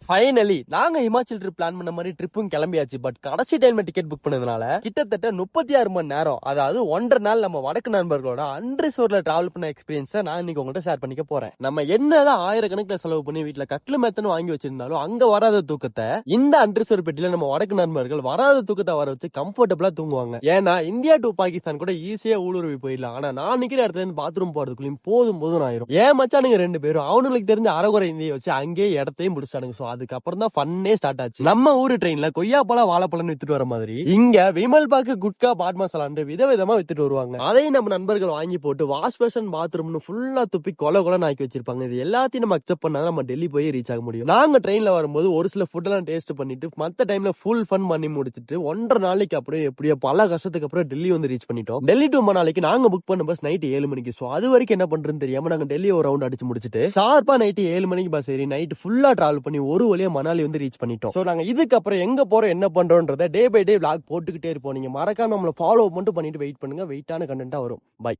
Finally நாங்க Himachal trip plan பண்ண மாதிரி ட்ரிப்பும் கிளம்பியாச்சு. பட் கடைசி டைம்ல டிக்கெட் புக் பண்ணதுனால கிட்டத்தட்ட 36 மணி நேரம், அதாவது 1.5 நாள் நம்ம வடக்கு நண்பர்களோட அன்ரிசோர்ட்ல டிராவல் பண்ண எக்ஸ்பீரியன்ஸை நான் இன்னைக்கு உங்கள்கிட்ட ஷேர் பண்ணிக்க போறேன். நம்ம என்னதான் ஆயிரக்கணக்கில் செலவு பண்ணி வீட்டுல கட்டில் மெத்தன்னு வாங்கி வச்சிருந்தாலும் அங்க வராத தூக்கத்தை இந்த அன்ரிசோர்ட் பெட்டில நம்ம வடக்கு நண்பர்கள் வராத தூக்கத்தை வர வச்சு கம்ஃபர்டபுளா தூங்குவாங்க. ஏன்னா இந்தியா டு பாகிஸ்தான் கூட ஈஸியா ஊடுருவி போயிடலாம். ஆனா நான் நிக்கிற இடத்துல இருந்து பாத்ரூம் போறதுக்குள்ளயும் போதும் ஆயிரும். ஏன் மச்சானுங்க 2 பேரும் அவனுக்கு தெரிஞ்ச அறகுறை இந்தியை வச்சு அங்கேயே இடத்தையும் முடிச்சானுங்க. சோ அதுக்கப்புறம் தான் ஃபன்னே ஸ்டார்ட் ஆச்சு. நம்ம ஊரு ட்ரெயின்ல கொய்யாப்பழம் வாழைப்பழம் வித்துட்டு வர மாதிரி இங்க விமல் பாக்கு குட்கா பாட் மசாலான்னு விதவிதமா வித்துட்டு வருவாங்க. அதையும் நம்ம நண்பர்கள் வாங்கி போட்டு வாஷ் பேஷன் பாத்ரூம்னு ஃபுல்லா துப்பி கொலை ஆக்கி வச்சிருப்பாங்க. இது எல்லாத்தையும் நம்ம அக்செப்ட் பண்ணா நம்ம டெல்லி போய் ரீச் ஆக முடியும். நாங்க ட்ரெயின்ல வரும்போது ஒரு சில ஃபுட் எல்லாம் டேஸ்ட் பண்ணிட்டு மத்த டைம்ல ஃபுல் ஃபன் பண்ணி முடிச்சிட்டு 1.5 நாளைக்கு அப்புறம் எப்படியோ பல கஷ்டத்துக்கு அப்புறம் டெல்லி வந்து ரீச் பண்ணிட்டோம். டெல்லி டு மணாலிக்கு நாங்க புக் பண்ண பஸ் நைட் 7 மணிக்கு. சோ அது வரைக்கும் என்ன பண்றதுன்னு தெரியாம நாங்க டெல்லி ஒரு ரவுண்ட் அடிச்சு முடிச்சிட்டு ஷார்ப்பா நைட் 7 மணிக்கு பஸ் ஏறி நைட் ஃபுல்லா டிராவல் பண்ணி ஒரு வழியா மணாலி வந்து ரீச் பண்ணிட்டோம். சோ நாங்க இதுக்கப்புறம் எங்க போறோம் என்ன பண்றோம்ன்றத டே பை டே vlog போட்டுக்கிட்டே இருப்போம். நீங்க மறக்காம நம்மள ஃபாலோ மட்டும் பண்ணிட்டு வெயிட் பண்ணுங்க. வெயிட்டான கண்டென்ட்டா வரும். பை.